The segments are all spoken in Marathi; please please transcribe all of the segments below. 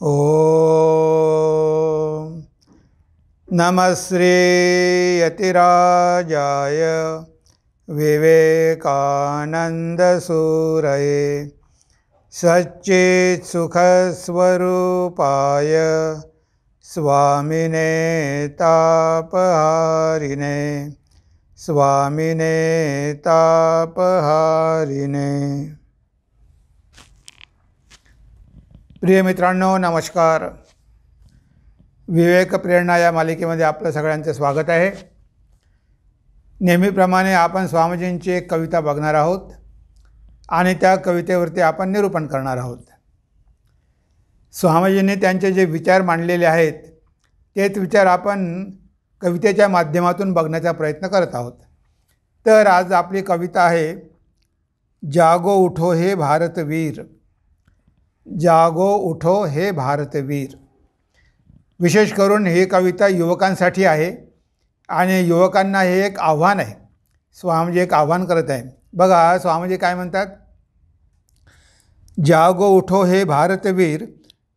ओम नमः श्री यतिराजाय विवेकानंद सूरये सच्चित् सुखस्वरूपाय स्वामिने तापहारिणे स्वामिने तापहारिणे। प्रिय मित्रांनो, नमस्कार। विवेक प्रेरणा या मालिकेमध्ये आपलं सगळ्यांचं स्वागत आहे। नेहमीप्रमाणे आपण स्वामीजींची एक कविता बघणार आहोत आणि त्या कवितेवरती आपण निरूपण करणार आहोत। स्वामीजींनी त्यांचे जे विचार मांडलेले आहेत तेच विचार आपण कवितेच्या माध्यमातून बघण्याचा प्रयत्न करत आहोत। तर आज आपली कविता आहे जागो उठो हे भारतवीर। जागो उठो हे भारतवीर। विशेष करून ही कविता युवकांसाठी आहे आणि युवकांना हे एक आव्हान आहे। स्वामीजी एक आव्हान करत आहे। बघा स्वामीजी काय म्हणतात, जागो उठो हे भारतवीर,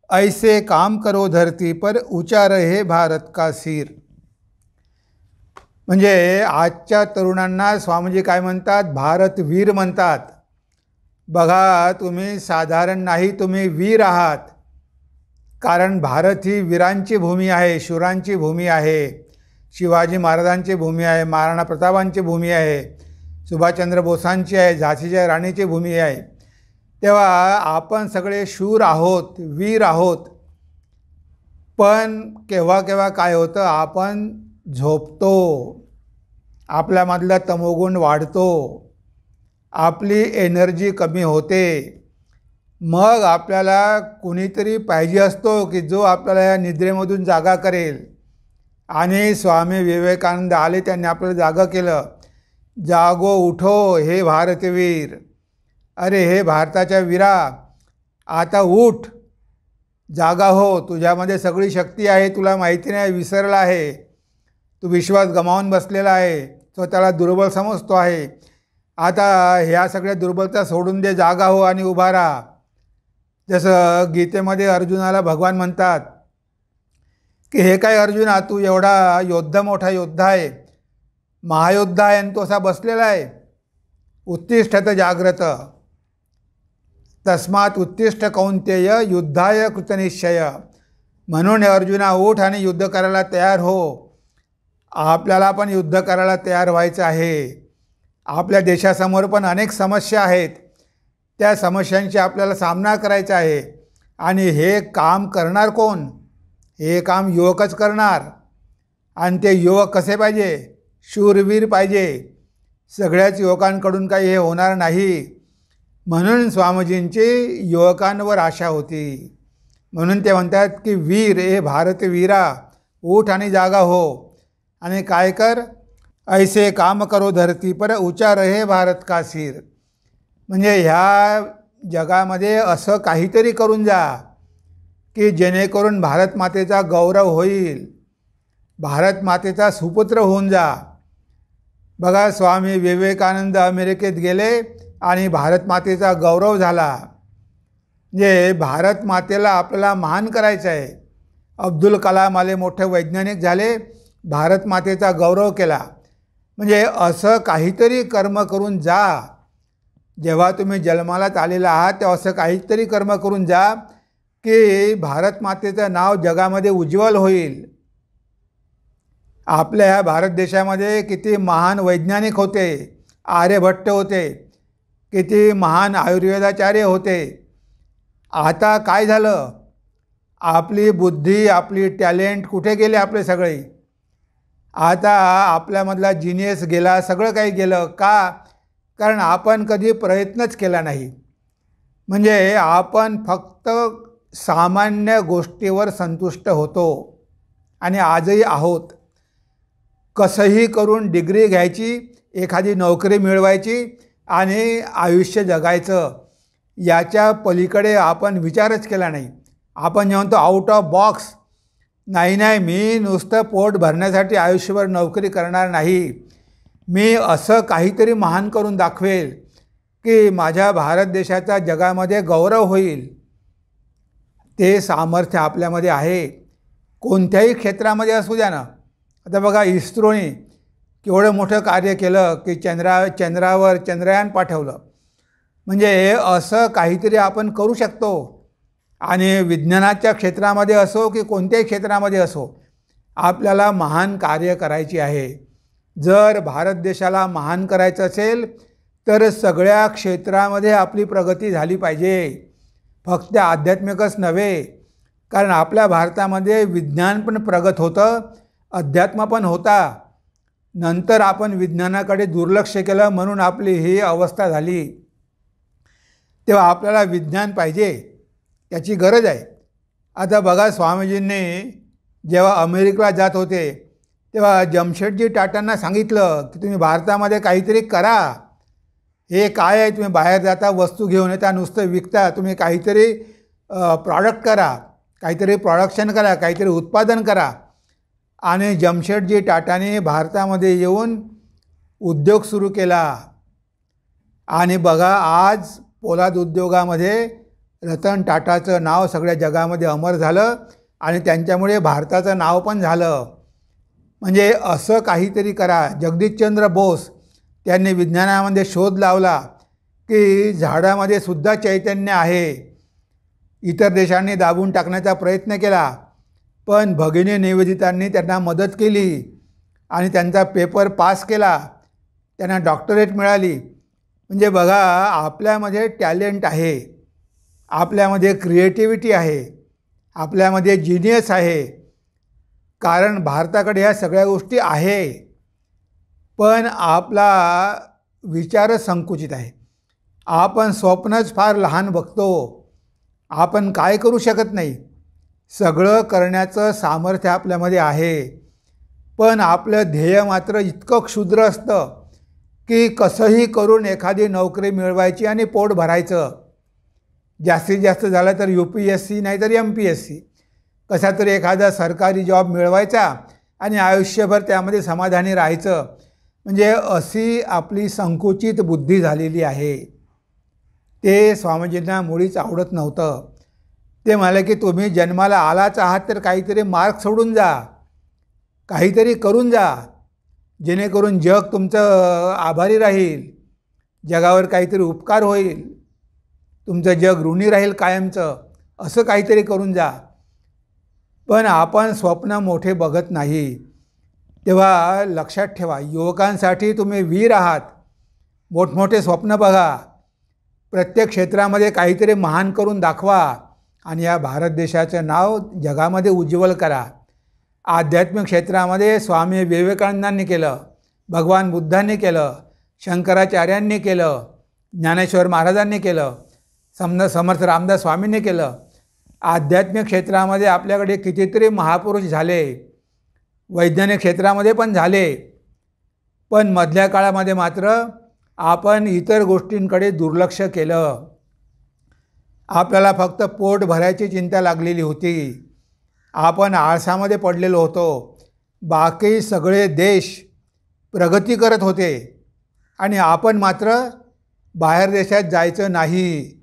ऐसे काम करो धरती पर, ऊंचा रहे भारत का सिर। म्हणजे आजच्या तरुणांना स्वामीजी काय म्हणतात, भारतवीर म्हणतात। बघा तुम्ही साधारण नाही, तुम्ही वीर आहात। कारण भारत ही वीरांची भूमी आहे, शूरांची भूमी आहे। शिवाजी महाराजांची भूमी आहे, महाराणा प्रतापांची भूमी आहे, सुभाषचंद्र बोसांची आहे, झाशीच्या राणीची भूमी आहे। तेव्हा आपण सगळे शूर आहोत, वीर आहोत। पण केव्हा केव्हा काय होतं, आपण झोपतो, आपल्यामधला तमोगुण वाढतो, आपली एनर्जी कमी होते। मग आपल्याला कुणीतरी पाहिजे असतो की जो आपल्याला या निद्रेमधून जागा करेल। आणि स्वामी विवेकानंद आले, त्यांनी आपल्याला जागा केलं। जागो उठो हे भारतवीर। अरे हे भारताच्या वीरा, आता उठ, जागा हो। तुझ्यामध्ये सगळी शक्ती आहे, तुला माहिती नाही, विसरला आहे। तू विश्वास गमावून बसलेला आहे, स्वतःला दुर्बल समजतो आहे। आता ह्या सगळ्या दुर्बलता सोडून दे, जागा हो आणि उभा राहा। जसं गीतेमध्ये अर्जुनाला भगवान म्हणतात की हे काय अर्जुना, तू एवढा योद्धा, मोठा योद्धा आहे, महायोद्धा आहे, आणि तो असा बसलेला आहे। उत्तिष्ठत जाग्रत तस्मात् उत्तिष्ठ कौंतेय युद्धाय कृतनिश्चय। म्हणून अर्जुना उठ आणि युद्ध करायला तयार हो। आपल्याला पण युद्ध करायला तयार व्हायचं आहे। आपल्या देशासमोर पण अनेक समस्या आहेत, त्या समस्यांशी आपल्याला सामना करायचा आहे। आणि हे काम करणार कोण? हे काम युवकच करणार। आणि ते युवक कसे पाहिजे? शूरवीर पाहिजे। सगळ्याच युवकांकडून काही हे होणार नाही। म्हणून स्वामीजींची युवकांवर आशा होती। म्हणून ते म्हणतात की वीर हे भारतवीरा, उठ आणि जागा हो आणि काय कर, ऐसे काम करो धरती पर, ऊंचा रहे भारत का सिर। म्हणजे ह्या जगामध्ये असं काहीतरी करून जा की जेणेकरून भारत मातेचा गौरव होईल, भारत मातेचा सुपुत्र होऊन जा। बघा स्वामी विवेकानंद अमेरिकेत गेले आणि भारत मातेचा गौरव झाला। म्हणजे भारत मातेला आपल्याला महान करायचं आहे। अब्दुल कलाम आले, मोठे वैज्ञानिक झाले, भारत मातेचा गौरव केला। म्हणजे असं काहीतरी कर्म करून जा। जेव्हा तुम्ही जन्मालाच आलेला आहात तेव्हा असं काहीतरी कर्म करून जा की भारत मातेचं नाव जगामध्ये उज्ज्वल होईल। आपल्या ह्या भारत देशामध्ये किती महान वैज्ञानिक होते, आर्यभट्ट होते, किती महान आयुर्वेदाचार्य होते। आता काय झालं? आपली बुद्धी, आपली टॅलेंट कुठे गेले आपले सगळे? आता आपल्यामधला जिनियस गेला, सगळं काही गेलं। का? कारण आपण कधी प्रयत्नच केला नाही। म्हणजे आपण फक्त सामान्य गोष्टीवर संतुष्ट होतो आणि आजही आहोत। कसंही करून डिग्री घ्यायची, एखादी नोकरी मिळवायची आणि आयुष्य जगायचं, याच्या पलीकडे आपण विचारच केला नाही। आपण जे म्हणतो आउट ऑफ बॉक्स, नाही नाही, मी नुसतं पोट भरण्यासाठी आयुष्यभर नोकरी करणार नाही, मी असं काहीतरी महान करून दाखवेल की माझ्या भारत देशाचा जगामध्ये गौरव होईल। ते सामर्थ्य आपल्यामध्ये आहे. कोणत्याही क्षेत्रामध्ये असू द्या ना. आता बघा, इस्रोने केवढं मोठं कार्य केलं की चंद्रावर चंद्रयान पाठवलं. म्हणजे असं काहीतरी आपण करू शकतो. आणि विज्ञानाच्या क्षेत्रामध्ये असो की कोणत्याही क्षेत्रामध्ये असो, आपल्याला महान कार्य करायची आहे. जर भारत देशाला महान करायचं असेल तर सगळ्या क्षेत्रामध्ये आपली प्रगती झाली पाहिजे. फक्त आध्यात्मिकच नव्हे, कारण आपल्या भारतामध्ये विज्ञान पण प्रगत होतं, अध्यात्म पण होता. नंतर आपण विज्ञानाकडे दुर्लक्ष केलं म्हणून आपली ही अवस्था झाली. तेव्हा आपल्याला विज्ञान पाहिजे, त्याची गरज आहे. आता बघा, स्वामीजींनी जेव्हा अमेरिकेला जात होते तेव्हा जमशेदजी टाटांना सांगितलं की तुम्ही भारतामध्ये काहीतरी करा. हे काय आहे, तुम्ही बाहेर जाता, वस्तू घेऊन येता, नुसतं विकता. तुम्ही काहीतरी प्रॉडक्ट करा, काहीतरी प्रोडक्शन करा, काहीतरी उत्पादन करा. आणि जमशेदजी टाटाने भारतामध्ये येऊन उद्योग सुरू केला. आणि बघा, आज पोलाद उद्योगामध्ये रतन टाटाचं नाव सगळ्या जगामध्ये अमर झालं आणि त्यांच्यामुळे भारताचं नाव पण झालं. म्हणजे असं काहीतरी करा. जगदीशचंद्र बोस त्यांनी विज्ञानामध्ये शोध लावला की झाडामध्ये सुद्धा चैतन्य आहे. इतर देशांनी दाबून टाकण्याचा प्रयत्न केला, पण भगिनी निवेदितांनी त्यांना मदत केली आणि त्यांचा पेपर पास केला. त्यांना डॉक्टरेट मिळाली. म्हणजे बघा, आपल्यामध्ये टॅलेंट आहे, आपल्यामध्ये क्रिएटिव्हिटी आहे, आपल्यामध्ये जिनियस आहे. कारण भारताकडे ह्या सगळ्या गोष्टी आहे, पण आपला विचारच संकुचित आहे. आपण स्वप्नच फार लहान बघतो. आपण काय करू शकत नाही. सगळं करण्याचं सामर्थ्य आपल्यामध्ये आहे, पण आपलं ध्येय मात्र इतकं क्षुद्र असतं की कसंही करून एखादी नोकरी मिळवायची आणि पोट भरायचं. जास्तीत जास्त झालं तर UPSC नाही तर MPSC, कसा तरी एखादा सरकारी जॉब मिळवायचा आणि आयुष्यभर त्यामध्ये समाधानी राहायचं. म्हणजे अशी आपली संकुचित बुद्धी झालेली आहे. ते स्वामीजींना मुळीच आवडत नव्हतं. ते म्हणाले की तुम्ही जन्माला आलाच आहात तर काहीतरी मार्ग सोडून जा, काहीतरी करून जा, जेणेकरून जग तुमचं आभारी राहील, जगावर काहीतरी उपकार होईल, तुमचं जग ऋणी राहील कायमचं. असं काहीतरी करून जा. पण आपण स्वप्न मोठे बघत नाही. तेव्हा लक्षात ठेवा, युवकांसाठी तुम्ही वीर आहात. मोठमोठे स्वप्न बघा, प्रत्येक क्षेत्रामध्ये काहीतरी महान करून दाखवा आणि या भारत देशाचं नाव जगामध्ये उज्ज्वल करा. आध्यात्मिक क्षेत्रामध्ये स्वामी विवेकानंदांनी केलं, भगवान बुद्धांनी केलं, शंकराचार्यांनी केलं, ज्ञानेश्वर महाराजांनी केलं, समर्थ रामदास स्वामींनी केलं. आध्यात्मिक क्षेत्रामध्ये आपल्याकडे कितीतरी महापुरुष झाले, वैज्ञानिक क्षेत्रामध्ये पण झाले. पण मधल्या काळामध्ये मात्र आपण इतर गोष्टींकडे दुर्लक्ष केलं. आपल्याला फक्त पोट भरायची चिंता लागलेली होती. आपण आळसामध्ये पडलेलो होतो. बाकी सगळे देश प्रगती करत होते आणि आपण मात्र बाहेर देशात जायचं नाही,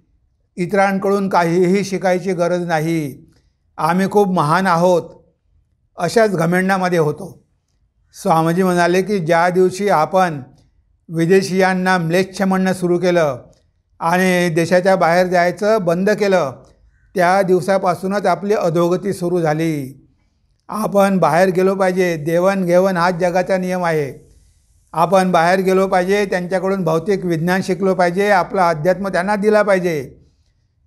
इतरांकडून काहीही शिकायची गरज नाही, आम्ही खूप महान आहोत, अशाच घमेंडामध्ये होतो. स्वामीजी म्हणाले की ज्या दिवशी आपण विदेशीयांना म्लेच्छ म्हणणं सुरू केलं आणि देशाच्या बाहेर जायचं बंद केलं, त्या दिवसापासूनच आपली अधोगती सुरू झाली. आपण बाहेर गेलो पाहिजे. देवणघेवण हाच जगाचा नियम आहे. आपण बाहेर गेलो पाहिजे, त्यांच्याकडून भौतिक विज्ञान शिकलो पाहिजे, आपला अध्यात्म त्यांना दिला पाहिजे.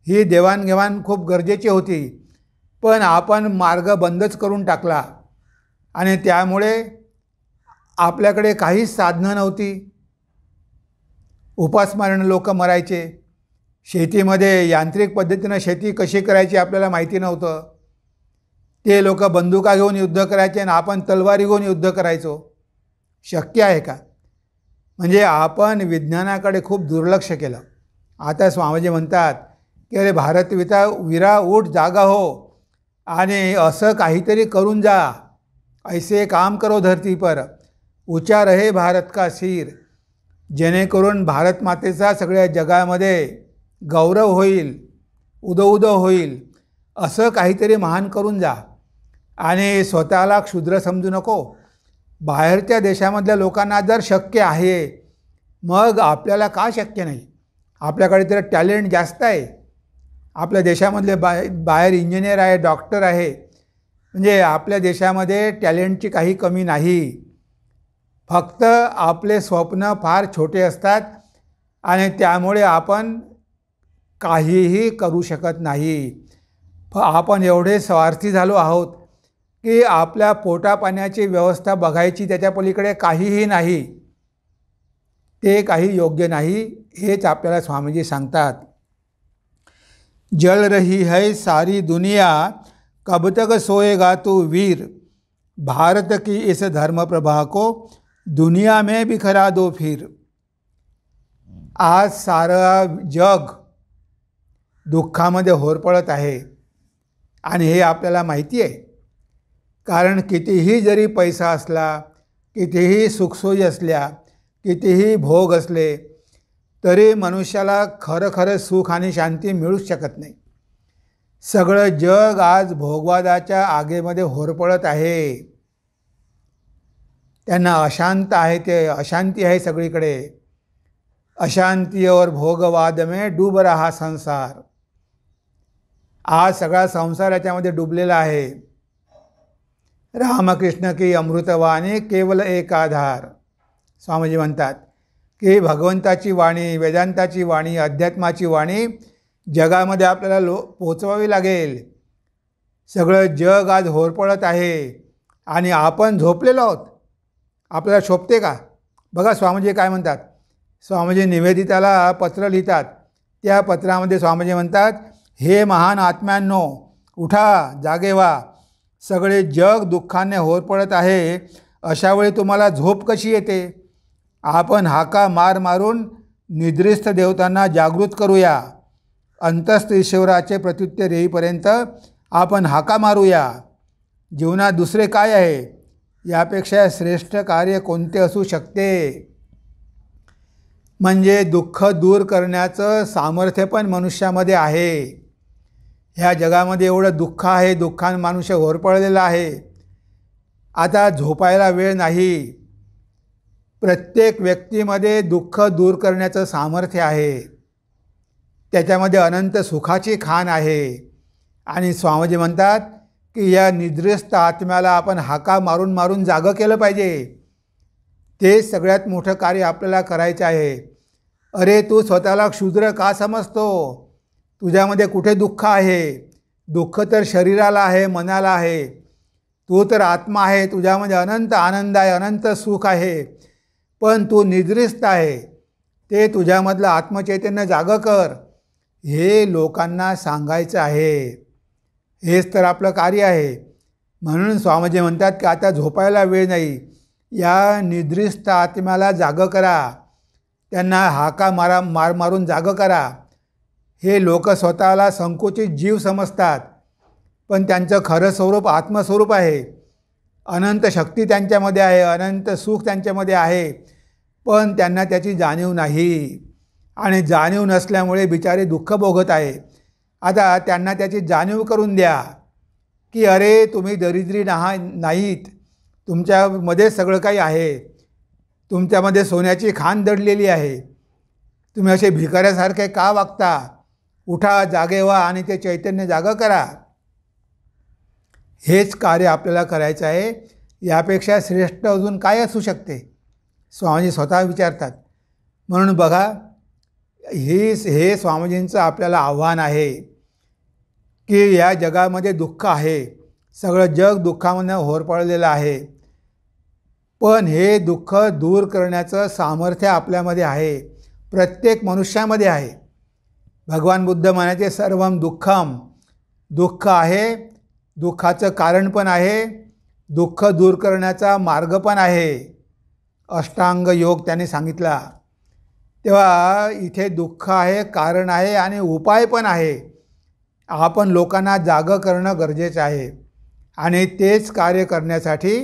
ही देवाणघेवाण खूप गरजेची होती, पण आपण मार्ग बंदच करून टाकला आणि त्यामुळे आपल्याकडे काहीच साधनं नव्हती. उपासमारीने लोक मरायचे. शेतीमध्ये यांत्रिक पद्धतीनं शेती कशी करायची आपल्याला माहिती नव्हतं. ते लोक बंदुका घेऊन युद्ध करायचे आणि आपण तलवारी घेऊन युद्ध करायचो. शक्य आहे का? म्हणजे आपण विज्ञानाकडे खूप दुर्लक्ष केलं. आता स्वामीजी म्हणतात की अरे भारत वीरा उठ जागा हो आणि असं काहीतरी करून जा. ऐसे काम करो धरती पर, ऊंचा रहे भारत का सिर, जेणेकरून भारत मातेचा सगळ्या जगामध्ये गौरव होईल, उदो उदो होईल. असं काहीतरी महान करून जा आणि स्वतःला क्षुद्र समजू नको. बाहेरच्या देशामधल्या लोकांना जर शक्य आहे, मग आपल्याला का शक्य नाही? आपल्याकडे तर टॅलेंट जास्त आहे. आपल्या देशामधले बाहेर इंजिनियर आहे, डॉक्टर आहे. म्हणजे आपल्या देशामध्ये टॅलेंटची काही कमी नाही. फक्त आपले स्वप्न फार छोटे असतात आणि त्यामुळे आपण काहीही करू शकत नाही. आपण एवढे स्वार्थी झालो आहोत की आपल्या पोटापाण्याची व्यवस्था बघायची, त्याच्या पलीकडे काहीही नाही. ते काही योग्य नाही, हेच आपल्याला स्वामीजी सांगतात. जल रही है सारी दुनिया, कब तक सोएगा तू वीर, भारत की इस धर्म प्रभा को दुनिया में बिखरा दो फिर. आज सारं जग दुःखामध्ये होरपळत आहे आणि हे आपल्याला माहिती आहे. कारण कितीही जरी पैसा असला, कितीही सुखसोयी असल्या, कितीही भोग असले, तरी मनुष्याला खरं सुख आणि शांती मिळूच शकत नाही. सगळं जग आज भोगवादाच्या आगेमध्ये होरपळत आहे. त्यांना अशांत आहे, ते अशांती आहे सगळीकडे. अशांती और भोगवाद में डूब रहा संसार. आज सगळा संसार याच्यामध्ये डुबलेला आहे. रामकृष्ण की अमृतवाणी केवल एक आधार. स्वामीजी म्हणतात की भगवंताची वाणी, वेदांताची वाणी, अध्यात्माची वाणी जगामध्ये आपल्याला पोचवावी लागेल. सगळं जग आज होरपळत आहे आणि आपण झोपलेलो आहोत. आपल्याला शोभते का? बघा स्वामीजी काय म्हणतात. स्वामीजी निवेदिताला पत्र लिहितात. त्या पत्रामध्ये स्वामीजी म्हणतात, हे महान आत्म्यांनो, उठा, जागे व्हा. सगळे जग दुःखाने होरपळत आहे. अशावेळी तुम्हाला झोप कशी येते? आपण हाका मारून निद्रिस्थ देवतांना जागृत करूया. अंतस्थ ईश्वराचे प्रत्युत्तर येईपर्यंत आपण हाका मारूया. जीवनात दुसरे काय आहे? यापेक्षा श्रेष्ठ कार्य कोणते असू शकते? म्हणजे दुःख दूर करण्याचं सामर्थ्य पण मनुष्यामध्ये आहे. ह्या जगामध्ये एवढं दुःख आहे, दुःखाने मनुष्य होरपळलेला आहे. आता झोपायला वेळ नाही. प्रत्येक व्यक्तीमध्ये दुःख दूर करण्याचं सामर्थ्य आहे. त्याच्यामध्ये अनंत सुखाची खाण आहे. आणि स्वामीजी म्हणतात की या निद्रिस्त आत्म्याला आपण हाका मारून जागं केलं पाहिजे. ते सगळ्यात मोठं कार्य आपल्याला करायचं आहे. अरे तू स्वतःला क्षुद्र का समजतो? तुझ्यामध्ये कुठे दुःख आहे? दुःख तर शरीराला आहे, मनाला आहे. तू तर आत्मा आहे. तुझ्यामध्ये अनंत आनंद आहे, अनंत सुख आहे. पण तू निद्रिस्त आहे. ते तुझ्यामधलं आत्मचैतन्य जागं कर. हे लोकांना सांगायचं आहे. हेच तर आपलं कार्य आहे. म्हणून स्वामीजी म्हणतात की आता झोपायला वेळ नाही. या निद्रिस्त आत्म्याला जागं करा. त्यांना हाका मारून जागं करा. हे लोक स्वतःला संकुचित जीव समजतात, पण त्यांचं खरं स्वरूप आत्मस्वरूप आहे. अनंत शक्ती त्यांच्यामध्ये आहे, अनंत सुख त्यांच्यामध्ये आहे, पण त्यांना त्याची जाणीव नाही. आणि जाणीव नसल्यामुळे बिचारे दुःख भोगत आहे. आता त्यांना त्याची जाणीव करून द्या की अरे तुम्ही दरिद्री नाहीत. तुमच्यामध्ये सगळं काही आहे. तुमच्यामध्ये सोन्याची खाण दडलेली आहे. तुम्ही असे भिकाऱ्यासारखे का वागता? उठा, जागे व्हा आणि ते चैतन्य जागं करा. हेच कार्य आपल्याला करायचं आहे. यापेक्षा श्रेष्ठ अजून काय असू शकते? स्वामीजी स्वतः विचारतात. म्हणून बघा, हे स्वामीजींचं आपल्याला आव्हान आहे की या जगामध्ये दुःख आहे. सगळं जग दुःखामध्ये होरपळलेलं आहे. पण हे दुःख दूर करण्याचं सामर्थ्य आपल्यामध्ये आहे. प्रत्येक मनुष्यामध्ये आहे. भगवान बुद्ध म्हणायचे सर्वम दुःखम. दुःख आहे, दुःखाचं कारण पण आहे, दुःख दूर करण्याचा मार्ग पण आहे. अष्टांग योग त्यांनी सांगितला. तेव्हा इथे दुःख आहे, कारण आहे आणि उपाय पण आहे. आपण लोकांना जागं करणं गरजेचं आहे. आणि तेच कार्य करण्यासाठी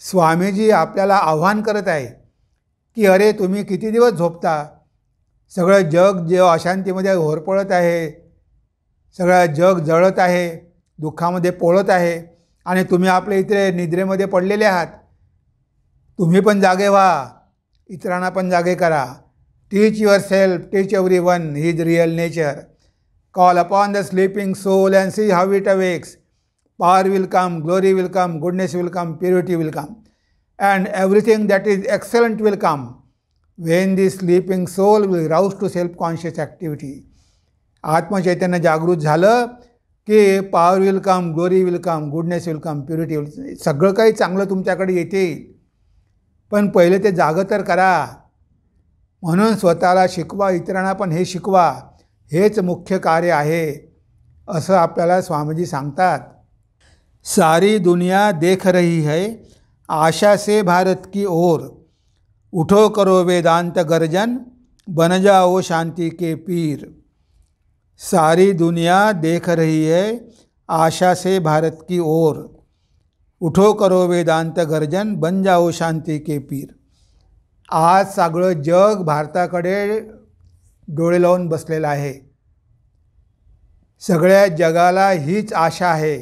स्वामीजी आपल्याला आव्हान करत आहे की अरे तुम्ही किती दिवस झोपता? सगळं जग जे अशांतीमध्ये होरपळत आहे, सगळं जग जळत आहे, दुःखामध्ये पोळत आहे आणि तुम्ही आपल्या इथे निद्रेमध्ये पडलेले आहात. तुम्ही पण जागे व्हा, इतरांना पण जागे करा. Teach yourself, teach everyone his real nature. Call upon the sleeping soul and see how it awakes. Power will come, glory will come, goodness will come, purity will come, and everything that is excellent will come when the sleeping soul will rouse to self-conscious activity. आत्मचैतन्य जागृत झालं की power will come, glory will come, goodness will come, purity will, सगळं काही चांगलं तुमच्याकडे येते. पण पहिले ते जागं तर करा. म्हणून स्वतःला शिकवा, इतरांना पण हे शिकवा. हेच मुख्य कार्य आहे असं आपल्याला स्वामीजी सांगतात. सारी दुनिया देख रही है, आशा से भारत की ओर. उठो करो वेदांत गर्जन, बन जाओ शांति के पीर. सारी दुनिया देख रही है, आशा से भारत की ओर. उठो करो वेदांत गर्जन, बन जाओ शांति के पीर. आज सगळं जग भारताकडे डोळे लावून बसलेलं आहे. सगळ्या जगाला हीच आशा आहे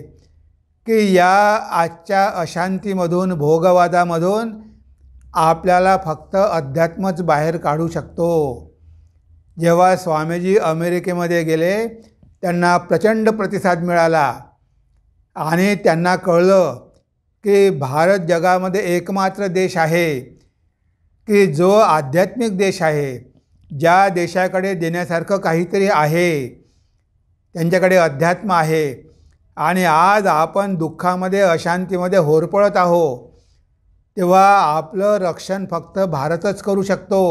की या आजच्या अशांतीमधून, भोगवादामधून आपल्याला फक्त अध्यात्मच बाहेर काढू शकतो. जेव्हा स्वामीजी अमेरिकेमध्ये गेले त्यांना प्रचंड प्रतिसाद मिळाला आणि त्यांना कळलं की भारत जगामध्ये एकमात्र देश आहे की जो आध्यात्मिक देश आहे, ज्या देशाकडे देण्यासारखं काहीतरी आहे, त्यांच्याकडे अध्यात्म आहे. आणि आज आपण दुःखामध्ये, अशांतीमध्ये होरपळत आहोत, तेव्हा आपलं रक्षण फक्त भारतच करू शकतो.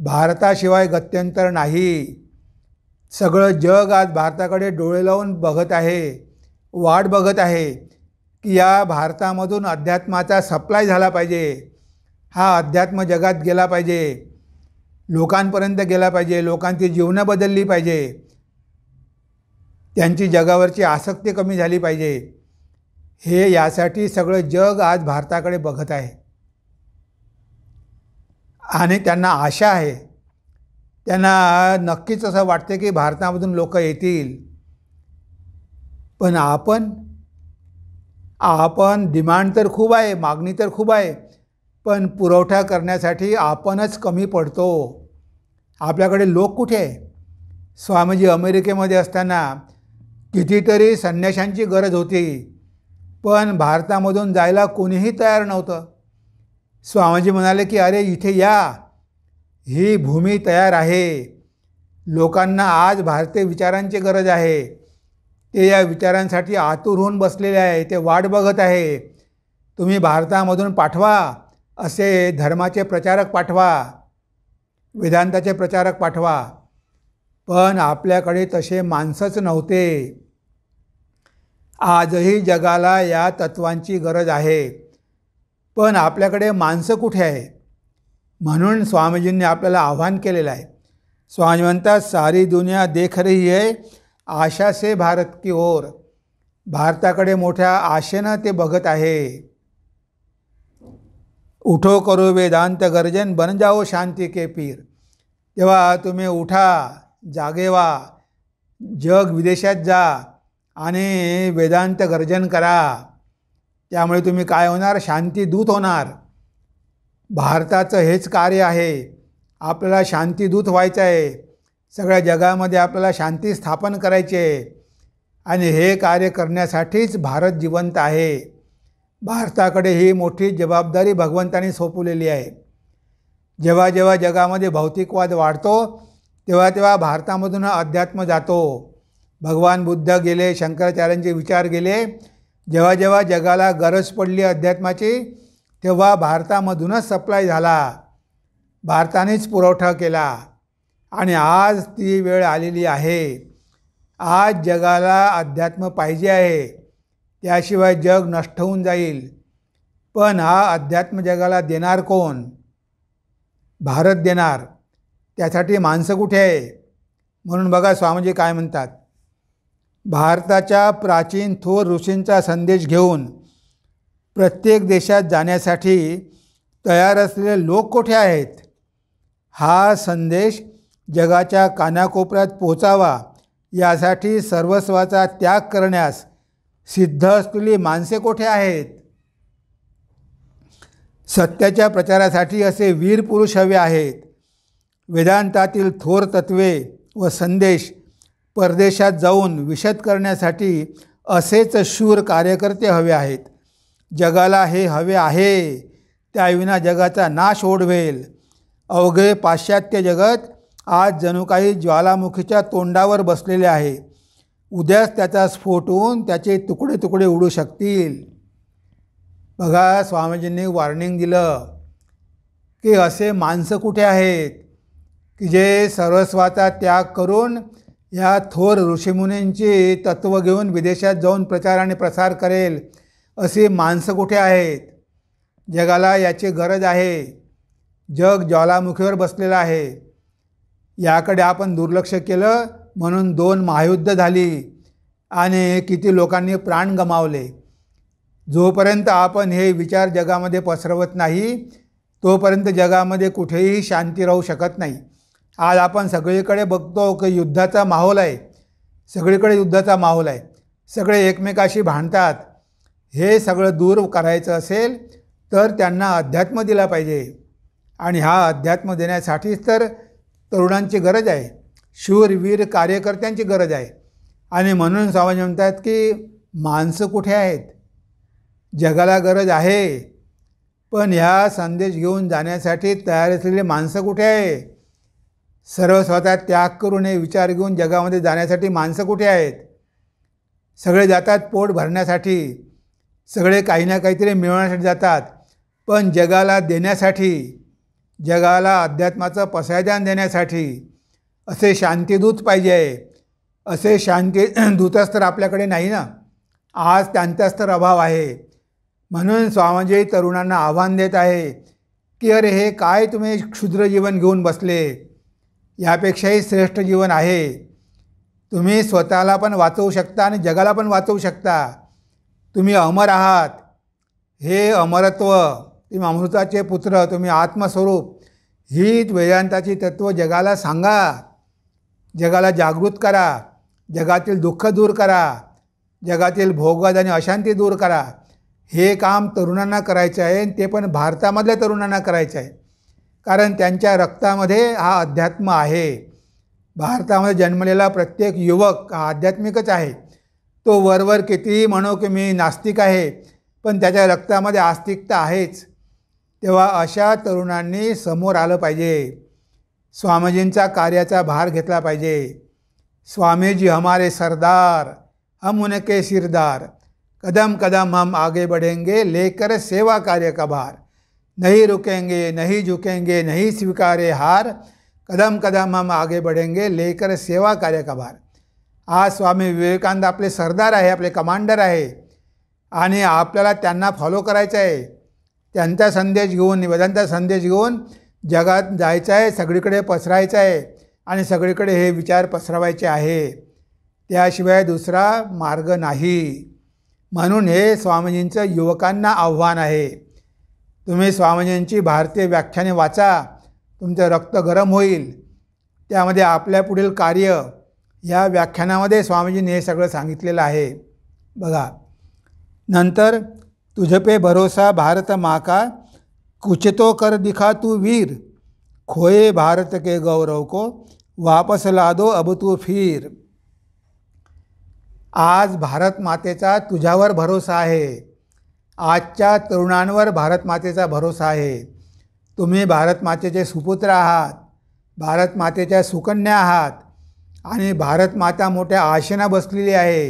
भारताशिवाय गत्यंतर नाही. सगळं जग आज भारताकडे डोळे लावून बघत आहे, वाट बघत आहे की या भारतामधून अध्यात्माचा सप्लाय झाला पाहिजे. हा अध्यात्म जगात गेला पाहिजे, लोकांपर्यंत गेला पाहिजे, लोकांची जीवनं बदलली पाहिजे, त्यांची जगावरची आसक्ती कमी झाली पाहिजे. हे यासाठी सगळं जग आज भारताकडे बघत आहे आणि त्यांना आशा आहे. त्यांना नक्कीच असं वाटते की भारतामधून लोक येतील. पण आपण डिमांड तर खूप आहे, मागणी तर खूप आहे, पण पुरवठा करण्यासाठी आपणच कमी पडतो. आपल्याकडे लोक कुठे आहे? स्वामीजी अमेरिकेमध्ये असताना कितीतरी संन्याशांची गरज होती, पण भारतामधून जायला कोणीही तयार नव्हतं. स्वामीजी म्हणाले की अरे इथे या, ही भूमी तयार आहे. लोकांना आज भारतीय विचारांची गरज आहे. ते या विचारांसाठी आतुर होऊन बसलेले आहे, ते वाट बघत आहे. तुम्ही भारतामधून पाठवा, असे धर्माचे प्रचारक पाठवा, वेदांताचे प्रचारक पाठवा. पण आपल्याकडे तसे माणसंच नव्हते. आजही जगाला या तत्वांची गरज आहे, पण आपल्याकडे माणसं कुठे आहे? म्हणून स्वामीजींनी आपल्याला आव्हान केलेलं आहे. स्वामी म्हणतात सारी दुनिया देख रही है, आशा से भारत की ओर. भारताकडे मोठ्या आशेनं ते बघत आहे. उठो करो वेदांत गर्जन, बन जाओ शांति के पीर. तेव्हा तुम्ही उठा, जागे व्हा, जग विदेशात जा आणि वेदांत गर्जन करा. त्यामुळे तुम्ही काय होणार? शांतीदूत होणार. भारताचं हेच कार्य आहे. आपल्याला शांतीदूत व्हायचं आहे. सगळ्या जगामध्ये आपल्याला शांती स्थापन करायची आहे आणि हे कार्य करण्यासाठीच भारत जिवंत आहे. भारताकडे ही मोठी जबाबदारी भगवंतांनी सोपवलेली आहे. जेव्हा जेव्हा जगामध्ये भौतिकवाद वाढतो तेव्हा तेव्हा भारतामधून अध्यात्म जातो. भगवान बुद्ध गेले, शंकराचार्यांचे विचार गेले. जेव्हा जेव्हा जगाला गरज पडली अध्यात्माची तेव्हा भारतामधूनच सप्लाय झाला, भारतानेच पुरवठा केला. आणि आज ती वेळ आलेली आहे. आज जगाला अध्यात्म पाहिजे आहे, त्याशिवाय जग नष्ट होऊन जाईल. पण हा अध्यात्म जगाला देणार कोण? भारत देणार. त्यासाठी माणसं कुठे आहे? म्हणून बघा स्वामीजी काय म्हणतात, भारताच्या प्राचीन थोर ऋषींचा संदेश घेऊन प्रत्येक देशात जाण्यासाठी तयार असलेले लोक कुठे आहेत? हा संदेश जगाच्या कानाकोपऱ्यात पोचावा यासाठी सर्वस्वाचा त्याग करण्यास सिद्ध असलेली माणसे कोठे आहेत? सत्याच्या प्रचारासाठी असे वीर पुरुष हवे आहेत. वेदांतातील थोर तत्वे व संदेश परदेशात जाऊन विशद करण्यासाठी असेच शूर कार्यकर्ते हवे आहेत. जगाला हे हवे आहे, त्याविना जगाचा नाश ओढवेल. अवघे पाश्चात्य जगत आज जणू काही ज्वालामुखीच्या तोंडावर बसलेले आहे. उद्याच त्याचा स्फोट होऊन त्याचे तुकडे तुकडे उडू शकतील. बघा, स्वामीजींनी वॉर्निंग दिलं की असे माणसं कुठे आहेत की जे सर्वस्वाचा त्याग करून या थोर ऋषीमुनींची तत्त्व घेऊन विदेशात जाऊन प्रचार आणि प्रसार करेल. अशी माणसं कुठे आहेत? जगाला याची गरज आहे. जग ज्वालामुखीवर बसलेलं आहे. याकडे आपण दुर्लक्ष केलं म्हणून 2 महायुद्ध झाली आणि किती लोकांनी प्राण गमावले. जोपर्यंत आपण हे विचार जगामध्ये पसरवत नाही तोपर्यंत जगामध्ये कुठेही शांती राहू शकत नाही. आज आपण सगळीकडे बघतो की युद्धाचा माहोल आहे. सगळीकडे युद्धाचा माहोल आहे. सगळे एकमेकाशी भांडतात. हे सगळं दूर करायचं असेल तर त्यांना अध्यात्म दिला पाहिजे. आणि हा अध्यात्म देण्यासाठीच तर तरुणांची गरज आहे. शूरवीर कार्यकर्त्यांची गरज आहे. आणि म्हणून स्वामी म्हणतात की माणसं कुठे आहेत? जगाला गरज आहे, पण ह्या संदेश घेऊन जाण्यासाठी तयार असलेली माणसं कुठे आहे? सर्व स्वतः त्याग करून हे विचार घेऊन जगामध्ये जाण्यासाठी माणसं कुठे आहेत? सगळे जातात पोट भरण्यासाठी, सगळे काही ना काहीतरी मिळवण्यासाठी जातात. पण जगाला देण्यासाठी, जगाला अध्यात्माचं पसायदान देण्यासाठी असे शांतिदूत पाहिजे आहे. असे शांतिदूतच तर आपल्याकडे नाही ना. आज त्यांचाच तर अभाव आहे. म्हणून स्वामीजी तरुणांना आव्हान देत आहे की अरे हे काय तुम्ही क्षुद्र जीवन घेऊन बसले? यापेक्षाही श्रेष्ठ जीवन आहे. तुम्ही स्वतःला पण वाचवू शकता आणि जगाला पण वाचवू शकता. तुम्ही अमर आहात. हे अमरत्व, तुम्ही अमृताचे पुत्र, तुम्ही आत्मस्वरूप, ही वेदांताची तत्त्व जगाला सांगा. जगाला जागृत करा. जगातील दुःख दूर करा. जगातील भोगवाद आणि अशांती दूर करा. हे काम तरुणांना करायचं आहे. ते पण भारतामधल्या तरुणांना करायचं आहे. कारण त्यांच्या रक्तामध्ये हा अध्यात्म आहे. भारतामध्ये जन्मलेला प्रत्येक युवक हा आध्यात्मिकच आहे. तो वरवर कितीही म्हणो की मी नास्तिक आहे, पण त्याच्या रक्तामध्ये आस्तिकता आहेच. तेव्हा अशा तरुणांनी समोर आलं पाहिजे. स्वामीजींचा कार्याचा भार घेतला पाहिजे. स्वामीजी हमारे सरदार, हम उनके सिरदार, कदम कदम हम आगे बढ़ेंगे लेकर सेवा कार्य का भार, नहीं रुकेंगे नहीं झुकेंगे नहीं स्वीकारे हार, कदम कदम हम आगे बढ़ेंगे लेकर सेवा कार्य का भार. आज स्वामी विवेकानंद आपले सरदार आहे, आपले कमांडर आहे आणि आपल्याला त्यांना फॉलो करायचं आहे. त्यांचा संदेश घेऊन, वेदांचा संदेश घेऊन जगात जायचं आहे, सगळीकडे पसरायचं आहे आणि सगळीकडे हे विचार पसरवायचे आहे. त्याशिवाय दुसरा मार्ग नाही. म्हणून हे स्वामीजींचं युवकांना आव्हान आहे. तुम्ही स्वामीजींची भारतीय व्याख्याने वाचा, तुमचं रक्त गरम होईल. त्यामध्ये आपल्या पुढील कार्य या व्याख्यानामध्ये स्वामीजींनी हे सगळं सांगितलेलं आहे. बघा, नंतर तुझ पे भरोसा भारत माँ का, कुछ तो कर दिखा तू वीर, खोए भारत के गौरव को वापस ला दो अब तू फिर. आज भारत मातेचा तुझ्यावर भरोसा आहे. आजच्या तरुणांवर भारत मातेचा भरोसा आहे. तुम्ही भारत मातेचे सुपुत्र आहात, भारत मातेच्या सुकन्या आहात आणि भारत माता मोठ्या आशेनं बसलेली आहे.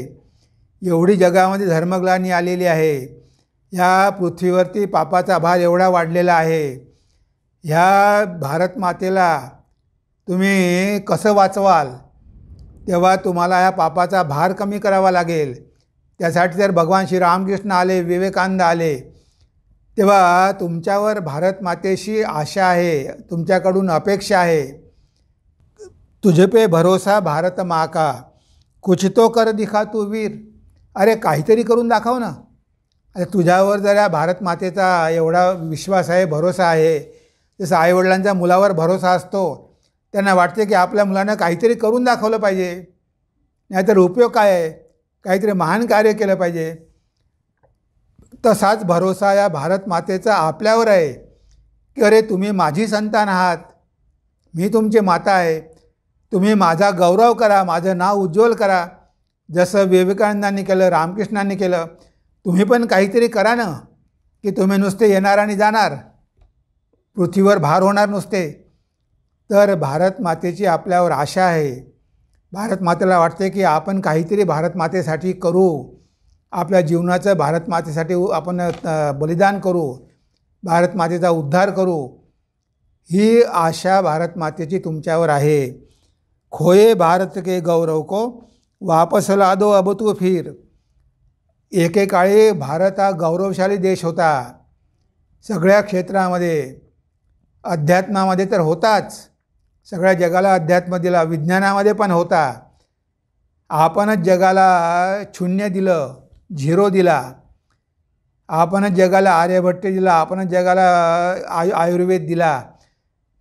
एवढी जगामध्ये धर्मग्लानी आलेली आहे. ह्या पृथ्वीवरती पापाचा भार एवढा वाढलेला आहे. ह्या भारत मातेला तुम्ही कसं वाचवाल? तेव्हा तुम्हाला या पापाचा भार कमी करावा लागेल. त्यासाठी जर भगवान श्री रामकृष्ण आले, विवेकानंद आले, तेव्हा तुमच्यावर भारत मातेशी आशा आहे, तुमच्याकडून अपेक्षा आहे. तुझे पे भरोसा भारत माँ का, कुछ तो कर दिखा तू वीर. अरे काहीतरी करून दाखव ना. अरे तुझ्यावर जर या भारत मातेचा एवढा विश्वास आहे, भरोसा आहे, जसं आईवडिलांच्या मुलावर भरोसा असतो, त्यांना वाटते की आपल्या मुलानं काहीतरी करून दाखवलं पाहिजे. नाहीतर उपयोग काय आहे? काहीतरी महान कार्य केलं पाहिजे. तसाच भरोसा या भारत मातेचा आपल्यावर आहे की अरे तुम्ही माझी संतान आहात, मी तुमची माता आहे, तुम्ही माझा गौरव करा, माझं नाव उज्ज्वल करा. जसं विवेकानंदांनी केलं, रामकृष्णांनी केलं, तुम्ही पण काहीतरी करा ना, की तुम्ही नुसते येणार आणि जाणार, पृथ्वीवर भार होणार नुसते. तर भारत मातेची आपल्यावर आशा आहे. भारत मातेला वाटते की आपण काहीतरी भारत मातेसाठी करू, आपल्या जीवनाचं भारत मातेसाठी आपण बलिदान करू, भारत मातेचा उद्धार करू. ही आशा भारत मातेची तुमच्यावर आहे. खोए भारत के गौरव को वापस ला दो अब तू फिर. एकेकाळी भारत हा गौरवशाली देश होता. सगळ्या क्षेत्रामध्ये, अध्यात्मामध्ये तर होताच, सगळ्या जगाला अध्यात्म दिला, विज्ञानामध्ये पण होता. आपणच जगाला शून्य दिलं, झिरो दिला. आपणच जगाला आर्यभट्ट दिला, आपणच जगाला आयुर्वेद दिला.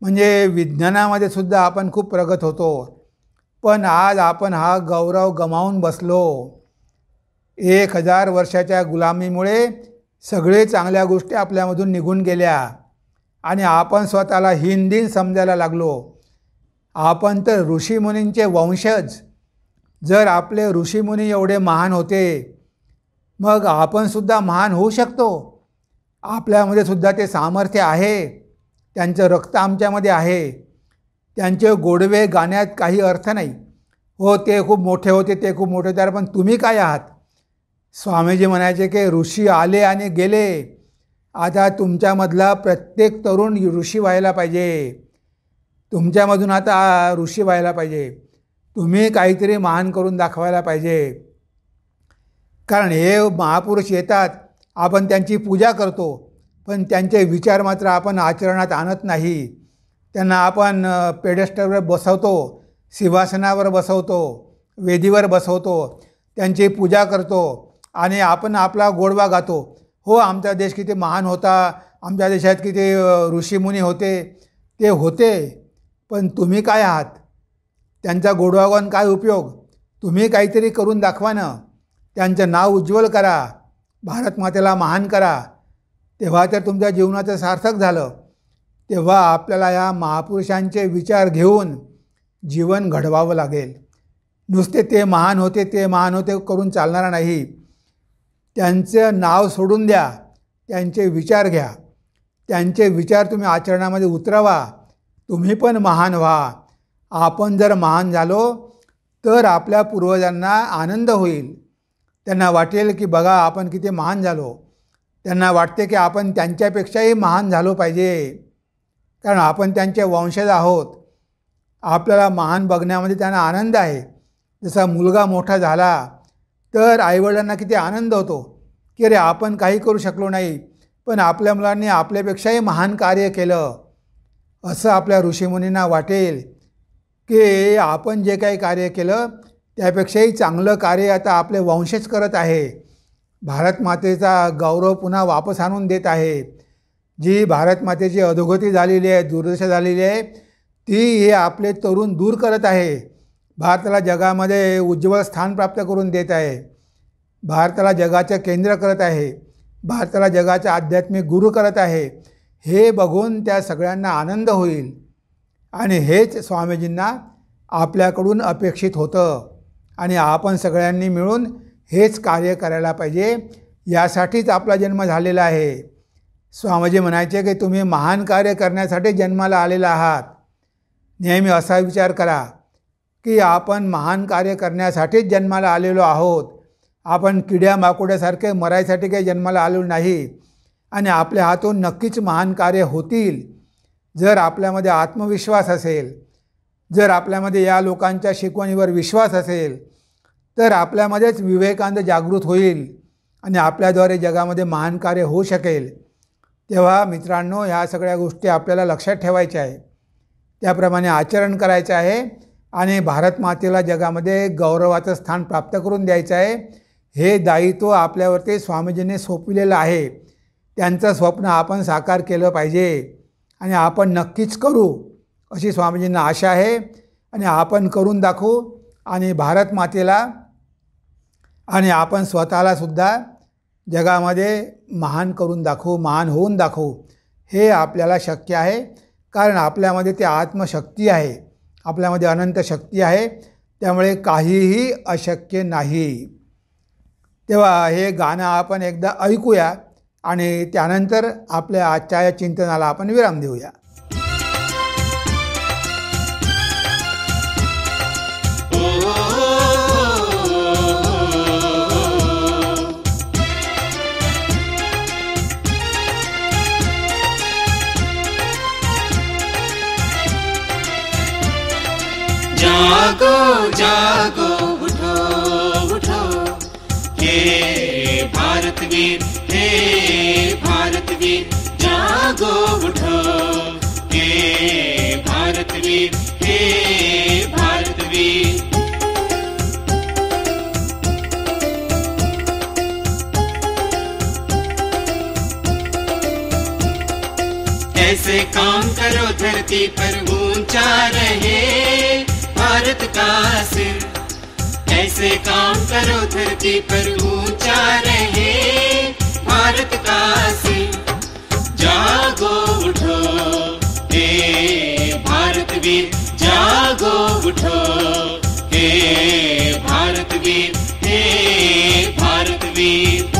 म्हणजे विज्ञानामध्ये सुद्धा आपण खूप प्रगत होतो. पण आज आपण हा गौरव गमावून बसलो. 1000 वर्षाच्या गुलामीमुळे सगळे चांगल्या गोष्टी आपल्यामधून निघून गेल्या आणि आपण स्वतःला हीन समजायला लागलो. आपण तर ऋषीमुनींचे वंशज. जर आपले ऋषीमुनी एवढे महान होते, मग आपणसुद्धा महान होऊ शकतो. आपल्यामध्ये सुद्धा ते सामर्थ्य आहे, त्यांचं रक्त आमच्यामध्ये आहे. त्यांचे गोडवे गाण्यात काही अर्थ नाही. हो, ते खूप मोठे होते, ते खूप मोठे होते, पण तुम्ही काय आहात? स्वामीजी म्हणायचे की ऋषी आले आणि गेले, आता तुमच्यामधला प्रत्येक तरुण ऋषी व्हायला पाहिजे. तुमच्यामधून आता ऋषी व्हायला पाहिजे. तुम्ही काहीतरी महान करून दाखवायला पाहिजे. कारण हे महापुरुष येतात, आपण त्यांची पूजा करतो, पण त्यांचे विचार मात्र आपण आचरणात आणत नाही. त्यांना आपण पेडेस्टलवर बसवतो, सिंहासनावर बसवतो, वेदीवर बसवतो, त्यांची पूजा करतो आणि आपण आपला गोडवा गातो. हो, आमचा देश किती महान होता, आमच्या देशात किती ऋषीमुनी होते. ते होते, पण तुम्ही काय आहात? त्यांचा गोडवा गाऊन काय उपयोग? तुम्ही काहीतरी करून दाखवा ना. त्यांचं नाव उज्ज्वल करा, भारत मातेला महान करा. तेव्हा तर तुमच्या जीवनाचं सार्थक झालं. तेव्हा आपल्याला या महापुरुषांचे विचार घेऊन जीवन घडवावं लागेल. नुसते ते महान होते, ते महान होते करून चालणार नाही. त्यांचं नाव सोडून द्या, त्यांचे विचार घ्या. त्यांचे विचार तुम्ही आचरणामध्ये उतरवा. तुम्ही पण महान व्हा. आपण जर महान झालो तर आपल्या पूर्वजांना आनंद होईल. त्यांना वाटेल की बघा आपण किती महान झालो. त्यांना वाटते की आपण त्यांच्यापेक्षाही महान झालो पाहिजे, कारण आपण त्यांचे वंशज आहोत. आपल्याला महान बघण्यामध्ये त्यांना आनंद आहे. जसा मुलगा मोठा झाला तर आईवडिलांना किती आनंद होतो की अरे आपण काही करू शकलो नाही, पण आपल्या मुलांनी आपल्यापेक्षाही महान कार्य केलं. असं आपल्या ऋषीमुनींना वाटेल की आपण जे काही कार्य केलं त्यापेक्षाही चांगलं कार्य आता आपले वंशज करत आहे. भारत मातेचा गौरव पुन्हा वापस आणून देत आहे. जी भारत मातेची अधोगती झालेली आहे, दुर्दशा झालेली आहे, ती हे आपले तरुण दूर करत आहे. भारताला जगामध्ये उज्ज्वल स्थान प्राप्त करून देत आहे. भारताला जगाचं केंद्र करत आहे. भारताला जगाचा आध्यात्मिक गुरु करत आहे. हे बघून त्या सगळ्यांना आनंद होईल. आणि हेच स्वामीजींना आपल्याकडून अपेक्षित होतं. आणि आपण सगळ्यांनी मिळून हेच कार्य करायला पाहिजे. यासाठीच आपला जन्म झालेला आहे. स्वामीजी म्हणायचे की तुम्ही महान कार्य करण्यासाठी जन्माला आलेला आहात. नेहमी असा विचार करा की आपण महान कार्य करण्यासाठीच जन्माला आलेलो आहोत. आपण किड्या माकोड्यासारखे मरायसाठी काही जन्माला आलो नाही. आणि आपल्या हातून नक्कीच महान कार्य होतील जर आपल्यामध्ये आत्मविश्वास असेल, जर आपल्यामध्ये या लोकांच्या शिकवणीवर विश्वास असेल, तर आपल्यामध्येच विवेकानंद जागृत होईल आणि आपल्याद्वारे जगामध्ये महान कार्य होऊ शकेल. तेव्हा मित्रांनो, ह्या सगळ्या गोष्टी आपल्याला लक्षात ठेवायच्या आहे, त्याप्रमाणे आचरण करायचं आहे आणि भारत मातेला जगामध्ये गौरवाचं स्थान प्राप्त करून द्यायचं आहे. हे दायित्व आपल्यावरती स्वामीजींनी सोपविलेलं आहे. त्यांचं स्वप्न आपण साकार केलं पाहिजे आणि आपण नक्कीच करू अशी स्वामीजींना आशा आहे. आणि आपण करून दाखवू आणि भारत मातेला आणि आपण स्वतःला सुद्धा जगामध्ये महान करून दाखवू, महान होऊन दाखवू. हे आपल्याला शक्य आहे, कारण आपल्यामध्ये ते आत्मशक्ती आहे, आपल्यामध्ये अनंत शक्ती आहे. त्यामुळे काहीही अशक्य नाही. तेव्हा हे गाणं आपण एकदा ऐकूया आणि त्यानंतर आपल्या आजच्या या चिंतनाला आपण विराम देऊया. जागो जागो उठो उठो, हे भारतवीर, हे भारतवीर. जागो उठो, हे भारतवीर, हे भारतवीर. ऐसे काम करो धरती पर ऊंचा रहे भारत का सिर. ऐसे काम करो धरती पर ऊंचा रहे भारत का सिर. जागो उठो, हे भारतवीर. जागो उठो, हे भारतवीर, हे भारतवीर.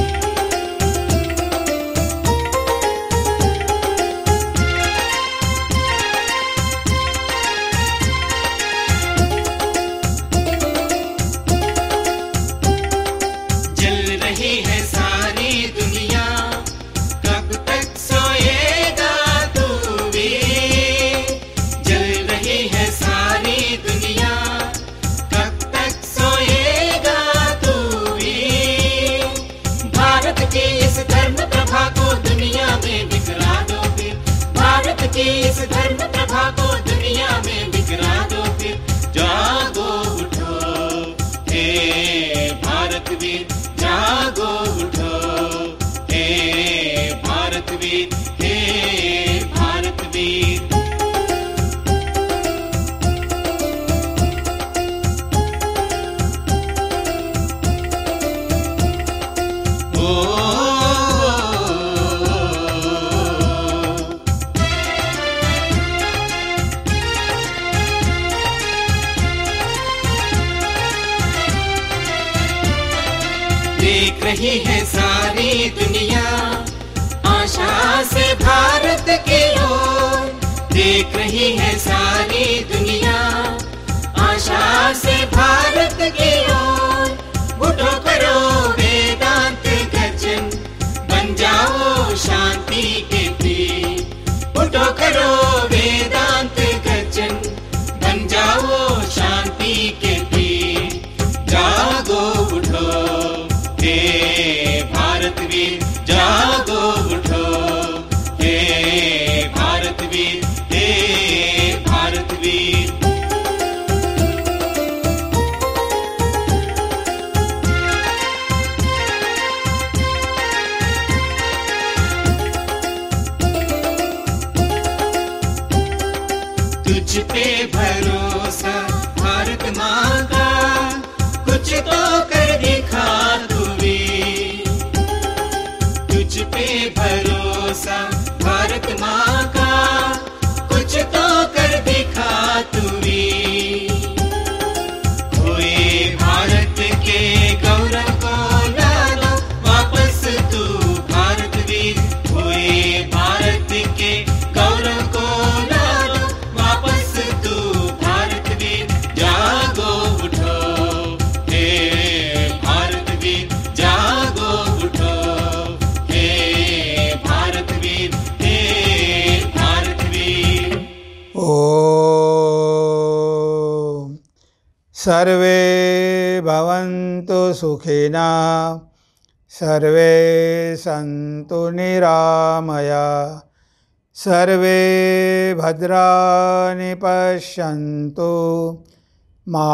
इस धर्म प्रभा को दुनिया में बिखरा दो फिर. जागो उठो, हे भारतवीर. जागो उठो, हे भारतवीर, हे भारतवीर. देख रही है सारी दुनिया आशा से भारत की ओर. देख रही है सारी दुनिया आशा से भारत की ओर. उठो करो वेदांत गर्जन, बन जाओ शांति के पीर. उठो करो वेदांत गर्जन, बन जाओ शांति के पीर. जागो उठो, हे भारतवीर. जागो उठो, हे भारतवीर, हे भारतवीर. तुझ पे भरोसा भारत माँ का, कुछ तो कर दिखा तू भी. तुझ पे भरोसा भारत माँ का, कुछ तो कर दिखा तू भी. खोए भारत के गौरव को लाना वापस तू भारतवीर. खोए भारत के गौरव को लाना वापस तू भारतवीर. जागो उठो, हे भारतवीर. जागो उठो, हे भारतवीर, हे भारतवीर. ओम सर्वे भवन्तु सुखिना, सर्वे सन्तु निरामया, सर्वे भद्राणि पश्यन्तु, मा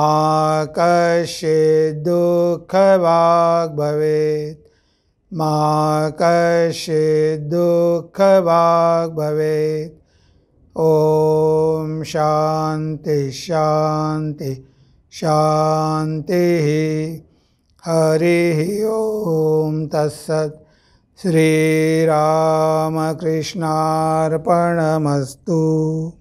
कश्चित् दुःखभाग् भवेत्, मा कश्चित् दुःखभाग् भवेत्. ओम शांति शांति शान्तिः। हरिः ओम तत्सत्। श्रीरामकृष्णार्पणमस्तु।